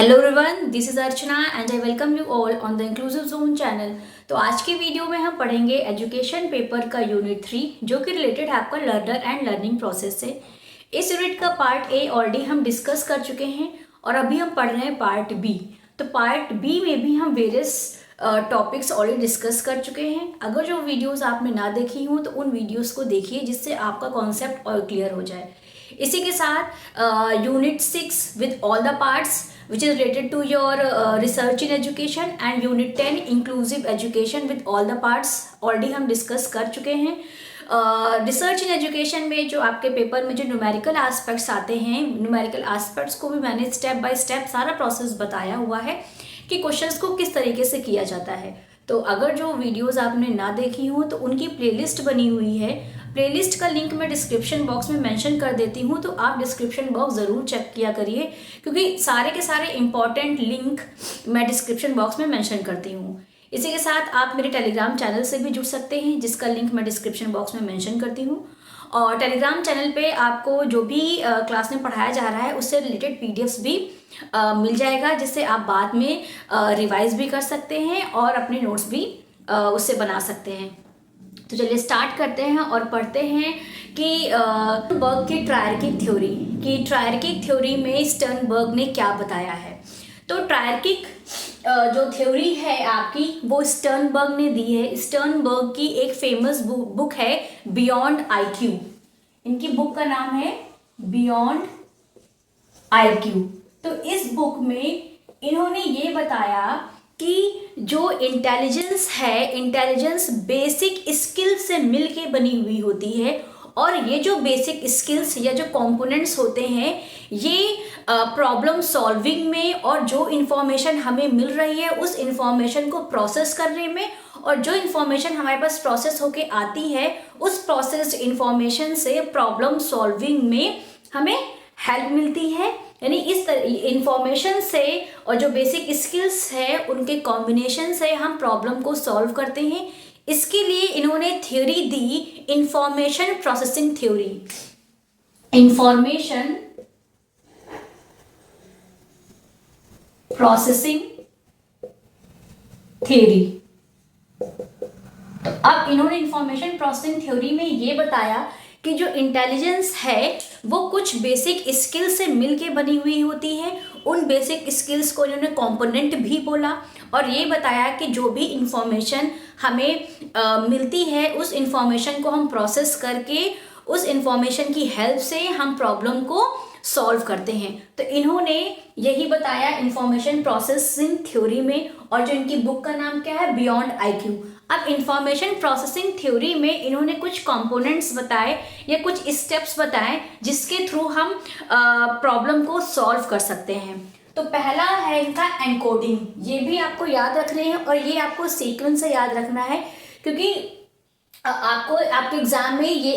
Hello everyone, this is Archana and I welcome you all on the inclusive zone channel. तो आज की video में हम पढ़ेंगे एजुकेशन पेपर का यूनिट 3 जो कि रिलेटेड है आपका लर्नर एंड लर्निंग प्रोसेस से। इस यूनिट का पार्ट ए ऑलरेडी हम डिस्कस कर चुके हैं और अभी हम पढ़ रहे हैं पार्ट बी। तो पार्ट बी में भी हम वेरियस टॉपिक्स ऑलरेडी डिस्कस कर चुके हैं। अगर जो वीडियोस आपने ना देखी हों तो उन वीडियोस को देखिए जिससे आपका कॉन्सेप्ट और क्लियर हो जाए। इसी के साथ unit 6 with all the parts which is related to your research in education and unit 10 inclusive education with all the parts already हम डिस्कस कर चुके हैं। रिसर्च इन एजुकेशन में जो आपके पेपर में जो न्यूमेरिकल एस्पेक्ट्स आते हैं, न्यूमेरिकल एस्पेक्ट्स को भी मैंने स्टेप बाय स्टेप सारा प्रोसेस बताया हुआ है कि क्वेश्चंस को किस तरीके से किया जाता है। तो अगर जो वीडियोस आपने ना देखी हो तो उनकी प्लेलिस्ट बनी हुई है। प्लेलिस्ट का लिंक मैं डिस्क्रिप्शन बॉक्स में मेंशन कर देती हूँ, तो आप डिस्क्रिप्शन बॉक्स ज़रूर चेक किया करिए क्योंकि सारे के सारे इंपॉर्टेंट लिंक मैं डिस्क्रिप्शन बॉक्स में मेंशन करती हूँ। इसी के साथ आप मेरे टेलीग्राम चैनल से भी जुड़ सकते हैं जिसका लिंक मैं डिस्क्रिप्शन बॉक्स में मेंशन करती हूँ। और टेलीग्राम चैनल पे आपको जो भी क्लास में पढ़ाया जा रहा है उससे रिलेटेड पीडीएफ्स भी मिल जाएगा जिससे आप बाद में रिवाइज भी कर सकते हैं और अपने नोट्स भी उससे बना सकते हैं। तो चलिए स्टार्ट करते हैं और पढ़ते हैं कि स्टर्नबर्ग की ट्रायर्किक थ्योरी में स्टर्नबर्ग ने क्या बताया है। तो ट्रायर्किक जो थ्योरी है आपकी वो स्टर्नबर्ग ने दी है। स्टर्नबर्ग की एक फेमस बुक है बियॉन्ड आईक्यू। इनकी बुक का नाम है बियॉन्ड आईक्यू। तो इस बुक में इन्होंने ये बताया कि जो इंटेलिजेंस है, इंटेलिजेंस बेसिक स्किल से मिलके बनी हुई होती है और ये जो बेसिक स्किल्स या जो कंपोनेंट्स होते हैं ये प्रॉब्लम सॉल्विंग में और जो इन्फॉर्मेशन हमें मिल रही है उस इन्फॉर्मेशन को प्रोसेस करने में और जो इन्फॉर्मेशन हमारे पास प्रोसेस होके आती है उस प्रोसेस्ड इन्फॉर्मेशन से प्रॉब्लम सॉल्विंग में हमें हेल्प मिलती है। यानी इस इंफॉर्मेशन से और जो बेसिक स्किल्स है उनके कॉम्बिनेशन से हम प्रॉब्लम को सॉल्व करते हैं। इसके लिए इन्होंने थ्योरी दी information processing theory. Information processing theory. तो अब इन्होंने इंफॉर्मेशन प्रोसेसिंग थ्योरी में ये बताया कि जो इंटेलिजेंस है वो कुछ बेसिक स्किल से मिलके बनी हुई होती है। उन बेसिक स्किल्स को इन्होंने कंपोनेंट भी बोला और ये बताया कि जो भी इंफॉर्मेशन हमें मिलती है उस इंफॉर्मेशन को हम प्रोसेस करके उस इंफॉर्मेशन की हेल्प से हम प्रॉब्लम को सॉल्व करते हैं। तो इन्होंने यही बताया इंफॉर्मेशन प्रोसेसिंग थ्योरी में और जो इनकी बुक का नाम क्या है बियॉन्ड आईक्यू। अब इंफॉर्मेशन प्रोसेसिंग थ्योरी में इन्होंने कुछ कंपोनेंट्स बताए या कुछ स्टेप्स बताए जिसके थ्रू हम प्रॉब्लम को सॉल्व कर सकते हैं। तो पहला है इनका एनकोडिंग। ये भी आपको याद रखने हैं और ये आपको सीक्वेंस से याद रखना है क्योंकि आपको आपके एग्जाम में ये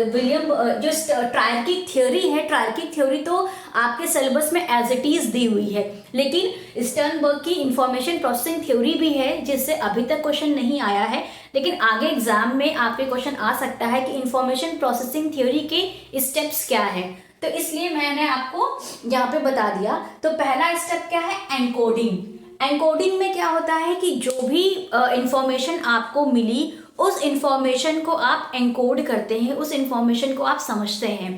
विलियम जो ट्रायर्किक थ्योरी है, ट्रायर्किक थ्योरी तो आपके सिलेबस में एज इट इज दी हुई है, लेकिन स्टर्नबर्ग की इंफॉर्मेशन प्रोसेसिंग थ्योरी भी है जिससे अभी तक क्वेश्चन नहीं आया है, लेकिन आगे एग्जाम में आपके क्वेश्चन आ सकता है कि इंफॉर्मेशन प्रोसेसिंग थ्योरी के स्टेप्स क्या है। तो इसलिए मैंने आपको यहाँ पे बता दिया। तो पहला स्टेप क्या है, एनकोडिंग। एनकोडिंग में क्या होता है कि जो भी इंफॉर्मेशन आपको मिली उस इंफॉर्मेशन को आप एनकोड करते हैं, उस इंफॉर्मेशन को आप समझते हैं।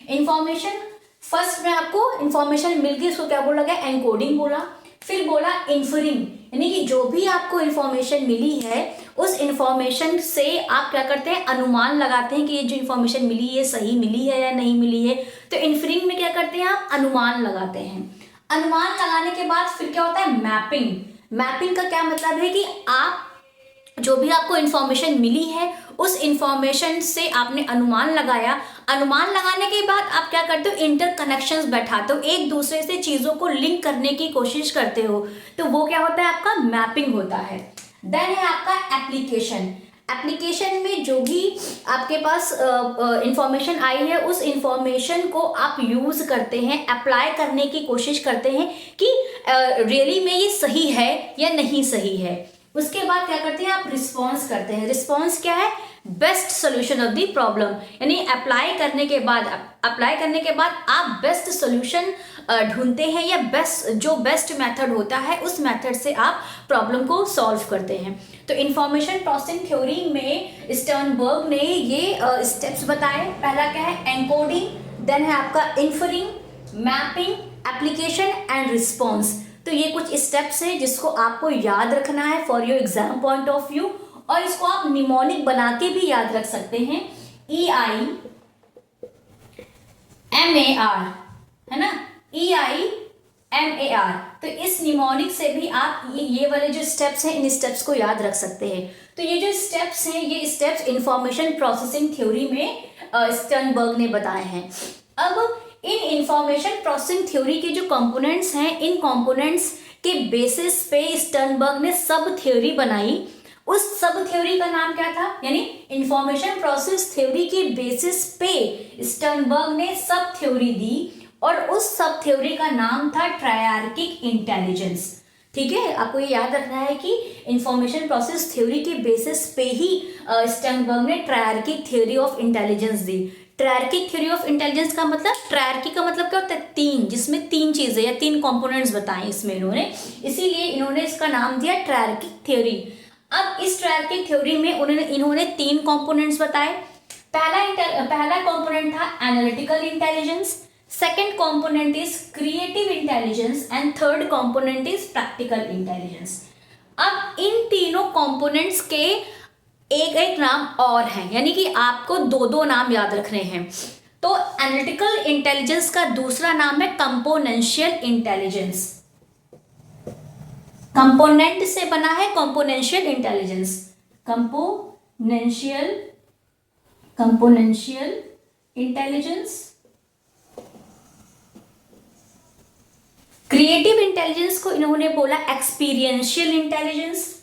इंफॉर्मेशन फर्स्ट में आपको इंफॉर्मेशन मिल गई, उसको क्या बोला गया, एनकोडिंग बोला। फिर बोला इन्फरिंग, यानी कि जो भी आपको इंफॉर्मेशन मिली है उस इंफॉर्मेशन से आप क्या करते हैं, अनुमान लगाते हैं कि ये जो इंफॉर्मेशन मिली ये सही मिली है या नहीं मिली है। तो इन्फरिंग में क्या करते हैं, आप अनुमान लगाते हैं। अनुमान लगाने के बाद फिर क्या होता है, मैपिंग। मैपिंग का क्या मतलब है कि आप जो भी आपको इंफॉर्मेशन मिली है उस इंफॉर्मेशन से आपने अनुमान लगाया। अनुमान लगाने के बाद आप क्या करते हो, इंटरकनेक्शंस बैठाते हो, एक दूसरे से चीज़ों को लिंक करने की कोशिश करते हो। तो वो क्या होता है, आपका मैपिंग होता है। देन है आपका एप्लीकेशन। एप्लीकेशन में जो भी आपके पास इंफॉर्मेशन आई है उस इंफॉर्मेशन को आप यूज़ करते हैं, अप्लाई करने की कोशिश करते हैं कि रियली में ये सही है या नहीं सही है। उसके बाद क्या करते हैं, आप रिस्पॉन्स करते हैं। रिस्पॉन्स क्या है, best solution of the problem, यानी अप्लाई करने के बाद आप बेस्ट सोल्यूशन ढूंढते हैं, या बेस्ट मेथड होता है उस मेथड से आप प्रॉब्लम को सॉल्व करते हैं। तो इंफॉर्मेशन प्रोसेसिंग थ्योरी में स्टर्नबर्ग ने ये स्टेप्स बताए। पहला क्या है, एनकोडिंग, देन है आपका इन्फरिंग, मैपिंग, एप्लीकेशन एंड रिस्पॉन्स। तो ये कुछ स्टेप्स हैं जिसको आपको याद रखना है for your exam point of view, और इसको आप निमोनिक बना के भी याद रख सकते हैं। EIMAR है ना, EIMAR। तो इस निमोनिक से भी आप ये वाले जो स्टेप्स हैं, इन स्टेप्स को याद रख सकते हैं। तो ये जो स्टेप्स हैं, ये स्टेप्स इंफॉर्मेशन प्रोसेसिंग थ्योरी में स्टर्नबर्ग ने बताए हैं। अब इन इंफॉर्मेशन प्रोसेसिंग थ्योरी के जो कंपोनेंट्स हैं, इन कंपोनेंट्स के बेसिस पे स्टर्नबर्ग ने सब थ्योरी बनाई। उस सब थ्योरी का नाम क्या था, यानी इंफॉर्मेशन प्रोसेस थ्योरी के बेसिस पे स्टर्नबर्ग ने सब थ्योरी दी, और उस सब थ्योरी का नाम था ट्रायर्किक इंटेलिजेंस। ठीक है, आपको ये याद रखना है कि इंफॉर्मेशन प्रोसेस थ्योरी के बेसिस पे ही स्टर्नबर्ग ने ट्रायर्किक थ्योरी ऑफ इंटेलिजेंस दी। ट्रायर्किक थ्योरी ऑफ इंटेलिजेंस का मतलब, ट्रायर्की का मतलब क्या होता है, तीन, जिसमें तीन चीजें या तीन कंपोनेंट्स बताए इसमें इन्होंने, इसीलिए इन्होंने इसका नाम दिया ट्रायर्किक थ्योरी। अब इस ट्रायर्किक थ्योरी में इन्होंने तीन कंपोनेंट्स बताए। पहला कंपोनेंट था analytical intelligence, second component is creative intelligence and third component is practical intelligence. अब इन तीनों कंपोनेंट्स के एक एक नाम और हैं, यानी कि आपको दो दो नाम याद रखने हैं। तो एनालिटिकल इंटेलिजेंस का दूसरा नाम है कंपोनेंशियल इंटेलिजेंस। कंपोनेंट से बना है componential intelligence, componential intelligence. Creative intelligence को इन्होंने बोला एक्सपीरियंशियल इंटेलिजेंस,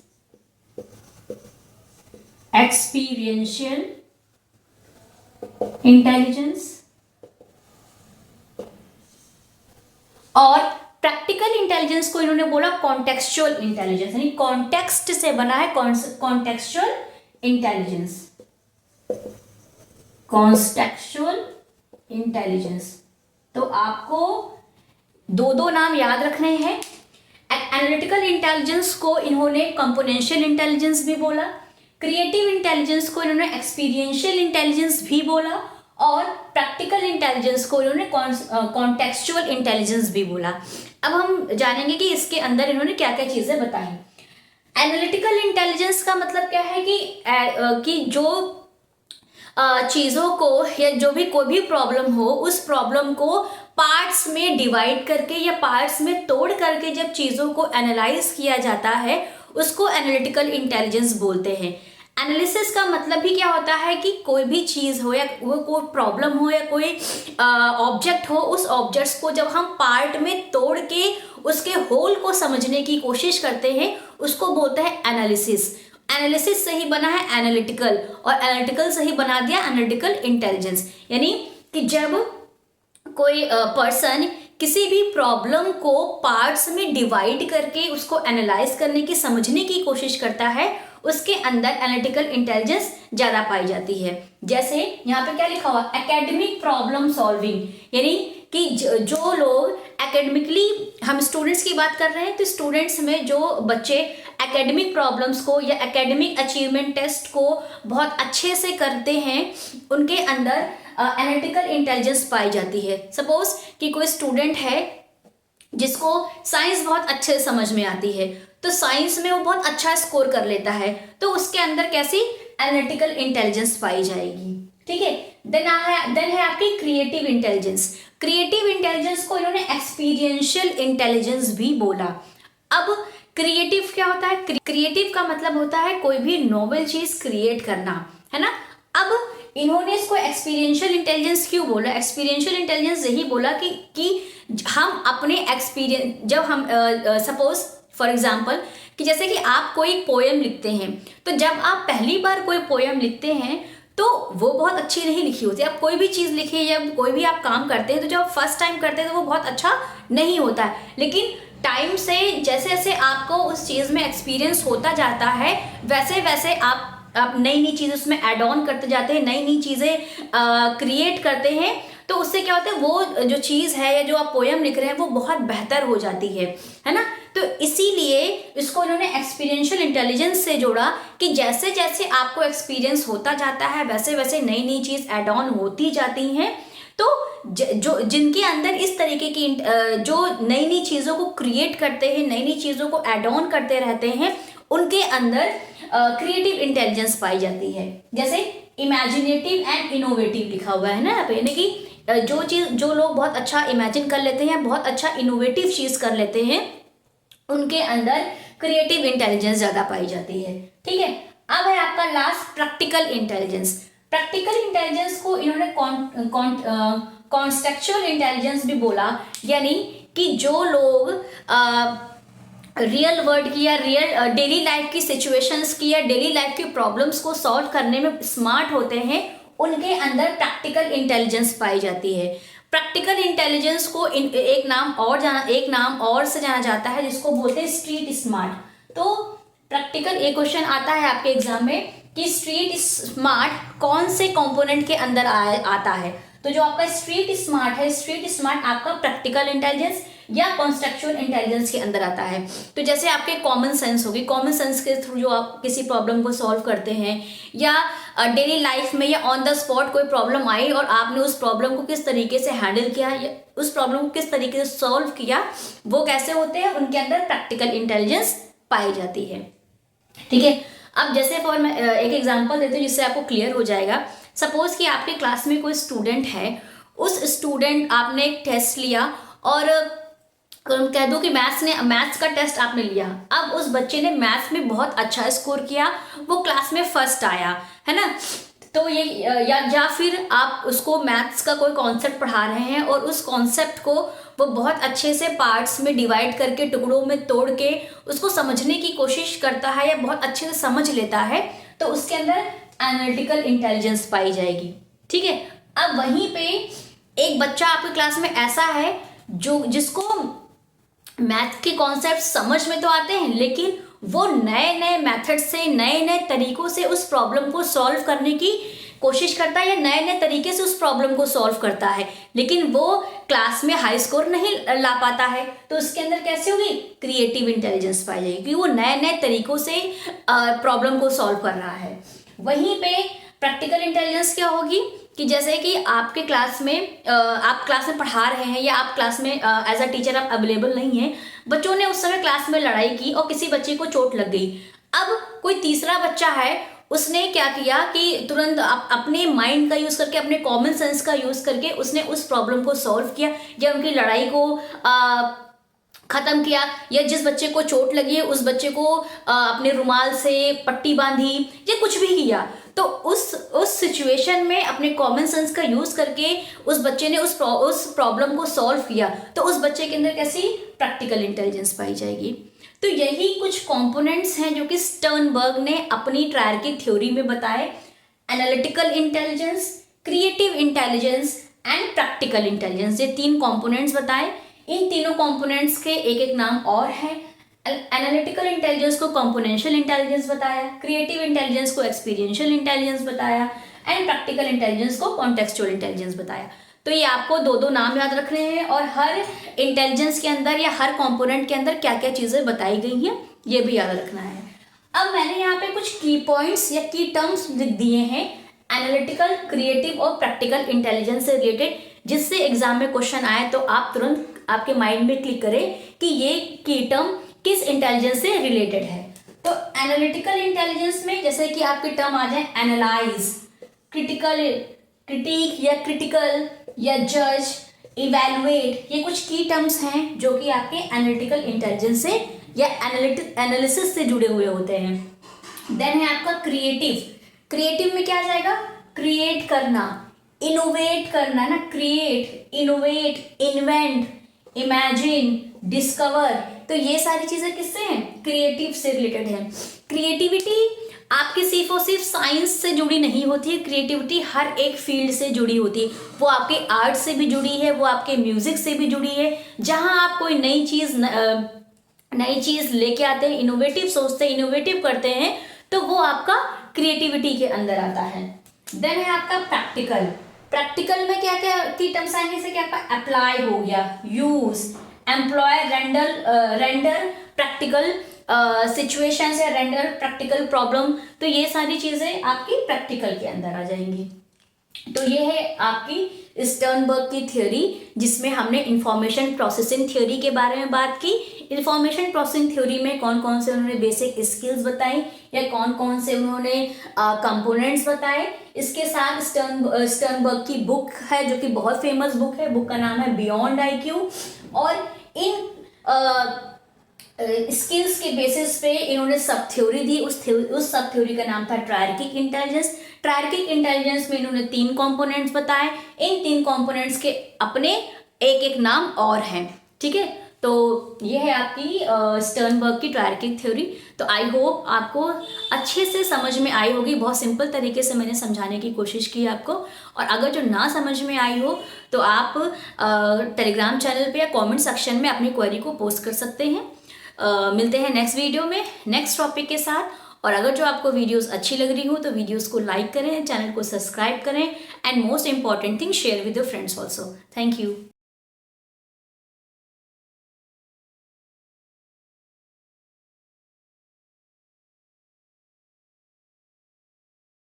एक्सपीरियंशियल इंटेलिजेंस। और प्रैक्टिकल इंटेलिजेंस को इन्होंने बोला कॉन्टेक्सचुअल इंटेलिजेंस, यानी कॉन्टेक्स्ट से बना है कॉन्टेक्सचुअल इंटेलिजेंस, कॉन्टेक्सचुअल इंटेलिजेंस। तो आपको दो दो नाम याद रखने हैं। एनालिटिकल इंटेलिजेंस को इन्होंने कंपोनेंशियल इंटेलिजेंस भी बोला, क्रिएटिव इंटेलिजेंस को इन्होंने एक्सपीरियंशियल इंटेलिजेंस भी बोला, और प्रैक्टिकल इंटेलिजेंस को इन्होंने कॉन्टेक्सचुअल इंटेलिजेंस भी बोला। अब हम जानेंगे कि इसके अंदर इन्होंने क्या क्या चीजें बताई। एनालिटिकल इंटेलिजेंस का मतलब क्या है कि जो चीज़ों को या जो भी कोई भी प्रॉब्लम हो, उस प्रॉब्लम को पार्ट्स में डिवाइड करके या पार्ट्स में तोड़ करके जब चीज़ों को एनालाइज किया जाता है, उसको एनालिटिकल इंटेलिजेंस बोलते हैं। एनालिसिस का मतलब भी क्या होता है कि कोई भी चीज़ हो या वो कोई प्रॉब्लम हो या कोई ऑब्जेक्ट हो, उस ऑब्जेक्ट्स को जब हम पार्ट में तोड़ के उसके होल को समझने की कोशिश करते हैं, उसको बोलते हैं एनालिसिस। एनालिसिस से ही बना है एनालिटिकल, और एनालिटिकल से ही बना दिया एनालिटिकल इंटेलिजेंस। यानी कि जब कोई पर्सन किसी भी प्रॉब्लम को पार्ट्स में डिवाइड करके उसको एनालाइज करने की, समझने की कोशिश करता है, उसके अंदर एनालिटिकल इंटेलिजेंस ज़्यादा पाई जाती है। जैसे यहाँ पे क्या लिखा हुआ, एकेडमिक प्रॉब्लम सॉल्विंग, यानी कि जो लोग एकेडमिकली, हम स्टूडेंट्स की बात कर रहे हैं, तो स्टूडेंट्स में जो बच्चे एकेडमिक प्रॉब्लम्स को या एकेडमिक अचीवमेंट टेस्ट को बहुत अच्छे से करते हैं, उनके अंदर एनालिटिकल इंटेलिजेंस पाई जाती है। सपोज कि कोई स्टूडेंट है जिसको साइंस बहुत अच्छे से समझ में आती है, तो साइंस में वो बहुत अच्छा स्कोर कर लेता है, तो उसके अंदर कैसी एनालिटिकल इंटेलिजेंस पाई जाएगी। ठीक है, देन है आपकी क्रिएटिव इंटेलिजेंस। क्रिएटिव इंटेलिजेंस को इन्होंने एक्सपीरियंशियल इंटेलिजेंस भी बोला। अब क्रिएटिव क्या होता है, क्रिएटिव का मतलब होता है कोई भी नोवेल चीज क्रिएट करना, है ना। अब इन्होंने इसको एक्सपीरियंशियल इंटेलिजेंस क्यों बोला, एक्सपीरियंशियल इंटेलिजेंस यही बोला कि हम अपने एक्सपीरियंस, जब हम सपोज फॉर एग्जाम्पल कि जैसे कि आप कोई पोएम लिखते हैं, तो जब आप पहली बार कोई पोएम लिखते हैं तो वो बहुत अच्छी नहीं लिखी होती। आप कोई भी चीज़ लिखे या कोई भी आप काम करते हैं, तो जब आप फर्स्ट टाइम करते हैं तो वो बहुत अच्छा नहीं होता है, लेकिन टाइम से जैसे जैसे आपको उस चीज़ में एक्सपीरियंस होता जाता है, वैसे वैसे आप आप नई नई चीज़ें उसमें ऐड ऑन करते जाते हैं, नई नई चीज़ें क्रिएट करते हैं, तो उससे क्या होता है, वो जो चीज़ है या जो आप पोयम लिख रहे हैं वो बहुत बेहतर हो जाती है ना। तो इसीलिए इसको इन्होंने एक्सपीरियंशियल इंटेलिजेंस से जोड़ा कि जैसे जैसे आपको एक्सपीरियंस होता जाता है वैसे वैसे नई नई चीज़ ऐड ऑन होती जाती हैं। तो जो जिनके अंदर इस तरीके की जो नई नई चीज़ों को क्रिएट करते हैं, नई नई चीज़ों को ऐड ऑन करते रहते हैं, उनके अंदर क्रिएटिव इंटेलिजेंस पाई जाती है। जैसे इमेजिनेटिव एंड इनोवेटिव लिखा हुआ है ना यहाँ पे, यानी कि जो लोग बहुत अच्छा इमेजिन कर लेते हैं, बहुत अच्छा इनोवेटिव चीज़ कर लेते हैं, उनके अंदर क्रिएटिव इंटेलिजेंस ज़्यादा पाई जाती है। ठीक है, अब है आपका last practical intelligence. Practical intelligence को इन्होंने कॉन्टेक्चुअल इंटेलिजेंस भी बोला, यानी कि जो लोग रियल वर्ल्ड की या रियल डेली लाइफ की सिचुएशंस की या डेली लाइफ की प्रॉब्लम्स को सॉल्व करने में स्मार्ट होते हैं, उनके अंदर प्रैक्टिकल इंटेलिजेंस पाई जाती है। प्रैक्टिकल इंटेलिजेंस को एक नाम और से जाना जाता है, जिसको बोलते हैं स्ट्रीट स्मार्ट। तो प्रैक्टिकल एक क्वेश्चन आता है आपके एग्जाम में कि स्ट्रीट स्मार्ट कौन से कंपोनेंट के अंदर आता है। तो जो आपका स्ट्रीट स्मार्ट है, स्ट्रीट स्मार्ट आपका प्रैक्टिकल इंटेलिजेंस या कॉन्टेक्चुअल इंटेलिजेंस के अंदर आता है। तो जैसे आपके कॉमन सेंस होगी, कॉमन सेंस के थ्रू जो आप किसी प्रॉब्लम को सॉल्व करते हैं, या डेली लाइफ में या ऑन द स्पॉट कोई प्रॉब्लम आई और आपने उस प्रॉब्लम को किस तरीके से हैंडल किया या उस प्रॉब्लम को किस तरीके से सॉल्व किया, वो कैसे होते हैं, उनके अंदर प्रैक्टिकल इंटेलिजेंस पाई जाती है। ठीक है, अब जैसे फॉर मैं एक एग्जांपल देती हूँ जिससे आपको क्लियर हो जाएगा। सपोज कि आपके क्लास में कोई स्टूडेंट है, उस स्टूडेंट आपने एक टेस्ट लिया और कह दो कि मैथ्स का टेस्ट आपने लिया। अब उस बच्चे ने मैथ्स में बहुत अच्छा स्कोर किया, वो क्लास में फर्स्ट आया, है ना। तो ये या फिर आप उसको मैथ्स का कोई कॉन्सेप्ट पढ़ा रहे हैं और उस कॉन्सेप्ट को वो बहुत अच्छे से पार्ट्स में डिवाइड करके, टुकड़ों में तोड़ के उसको समझने की कोशिश करता है या बहुत अच्छे से समझ लेता है, तो उसके अंदर एनालिटिकल इंटेलिजेंस पाई जाएगी। ठीक है, अब वहीं पे एक बच्चा आपकी क्लास में ऐसा है जिसको मैथ के कॉन्सेप्ट समझ में तो आते हैं, लेकिन वो नए नए मेथड से, नए नए तरीकों से उस प्रॉब्लम को सॉल्व करने की कोशिश करता है या नए नए तरीके से उस प्रॉब्लम को सॉल्व करता है, लेकिन वो क्लास में हाई स्कोर नहीं ला पाता है। तो उसके अंदर कैसे होगी, क्रिएटिव इंटेलिजेंस पाई जाएगी, क्योंकि वो नए नए तरीकों से प्रॉब्लम को सॉल्व कर रहा है। वहीं पे प्रैक्टिकल इंटेलिजेंस क्या होगी कि जैसे कि आपके क्लास में आप क्लास में पढ़ा रहे हैं या आप क्लास में एज अ टीचर आप अवेलेबल नहीं हैं, बच्चों ने उस समय क्लास में लड़ाई की और किसी बच्चे को चोट लग गई। अब कोई तीसरा बच्चा है, उसने क्या किया कि तुरंत अपने माइंड का यूज़ करके, अपने कॉमन सेंस का यूज़ करके उसने उस प्रॉब्लम को सॉल्व किया या उनकी लड़ाई को ख़त्म किया, या जिस बच्चे को चोट लगी है उस बच्चे को अपने रुमाल से पट्टी बांधी या कुछ भी किया। तो उस सिचुएशन में अपने कॉमन सेंस का यूज़ करके उस बच्चे ने उस प्रॉब्लम को सॉल्व किया, तो उस बच्चे के अंदर कैसी प्रैक्टिकल इंटेलिजेंस पाई जाएगी। तो यही कुछ कंपोनेंट्स हैं जो कि स्टर्नबर्ग ने अपनी ट्रायर की थ्योरी में बताए। Analytical intelligence, creative intelligence and practical intelligence, ये 3 कंपोनेंट्स बताए। इन तीनों कंपोनेंट्स के एक एक नाम और हैं। एनालिटिकल इंटेलिजेंस को कंपोनेंशियल इंटेलिजेंस बताया, क्रिएटिव इंटेलिजेंस को एक्सपीरियंशियल इंटेलिजेंस बताया एंड प्रैक्टिकल इंटेलिजेंस को कॉन्टेक्चुअल इंटेलिजेंस बताया। तो ये आपको 2-2 नाम याद रखने हैं और हर इंटेलिजेंस के अंदर या हर कंपोनेंट के अंदर क्या क्या चीज़ें बताई गई हैं ये भी याद रखना है। अब मैंने यहाँ पे कुछ की पॉइंट्स या की टर्म्स लिख दिए हैं एनालिटिकल, क्रिएटिव और प्रैक्टिकल इंटेलिजेंस से रिलेटेड, जिससे एग्जाम में क्वेश्चन आए तो आप तुरंत आपके माइंड में क्लिक करें कि ये की टर्म किस इंटेलिजेंस से रिलेटेड है। तो एनालिटिकल इंटेलिजेंस में जैसे कि आपके टर्म आ जाए एनालाइज, क्रिटिक या क्रिटिकल या जज, इवैल्यूएट, ये कुछ की टर्म्स हैं जो कि आपके एनालिटिकल इंटेलिजेंस से या एनालिसिस से जुड़े हुए होते हैं। देन है आपका क्रिएटिव। क्रिएटिव में क्या आ जाएगा, क्रिएट करना, इनोवेट करना ना, create, innovate, invent, imagine, discover, तो ये सारी चीजें किससे हैं, क्रिएटिव से रिलेटेड है। क्रिएटिविटी आपकी सिर्फ और सिर्फ साइंस से जुड़ी नहीं होती है, क्रिएटिविटी हर एक फील्ड से जुड़ी होती है। वो आपके आर्ट से भी जुड़ी है, वो आपके म्यूजिक से भी जुड़ी है। जहाँ आप कोई नई चीज लेके आते हैं, इनोवेटिव सोचते हैं, इनोवेटिव करते हैं, तो वो आपका क्रिएटिविटी के अंदर आता है। देन है आपका प्रैक्टिकल। प्रैक्टिकल में क्या क्या की टर्म्स आएंगे, जैसे कि आपका अप्लाई हो गया, use, employ, render practical situations या रेंडर प्रैक्टिकल प्रॉब्लम, तो ये सारी चीजें आपकी प्रैक्टिकल के अंदर आ जाएंगी। तो ये है आपकी स्टर्नबर्ग की थ्योरी, जिसमें हमने इंफॉर्मेशन प्रोसेसिंग थ्योरी के बारे में बात की। इंफॉर्मेशन प्रोसेसिंग थ्योरी में कौन कौन से उन्होंने बेसिक स्किल्स बताई या कौन कौन से उन्होंने कंपोनेंट्स बताए। इसके साथ स्टर्नबर्ग की बुक है जो कि बहुत फेमस बुक है, बुक का नाम है बियॉन्ड आईक्यू। और इन स्किल्स के बेसिस पे इन्होंने सब थ्योरी दी। उस सब थ्योरी का नाम था ट्रायर्किक इंटेलिजेंस। ट्रायर्किक इंटेलिजेंस में इन्होंने 3 कंपोनेंट्स बताए। इन 3 कंपोनेंट्स के अपने एक एक नाम और हैं, ठीक है। तो ये है आपकी स्टर्नबर्ग की ट्रायर्किक थ्योरी। तो आई होप आपको अच्छे से समझ में आई होगी। बहुत सिंपल तरीके से मैंने समझाने की कोशिश की आपको। और अगर जो ना समझ में आई हो तो आप टेलीग्राम चैनल पे या कमेंट सेक्शन में अपनी क्वेरी को पोस्ट कर सकते हैं। मिलते हैं नेक्स्ट वीडियो में नेक्स्ट टॉपिक के साथ। और अगर जो आपको वीडियोस अच्छी लग रही हो तो वीडियोस को लाइक करें, चैनल को सब्सक्राइब करें, and most important thing share with your friends also. Thank you.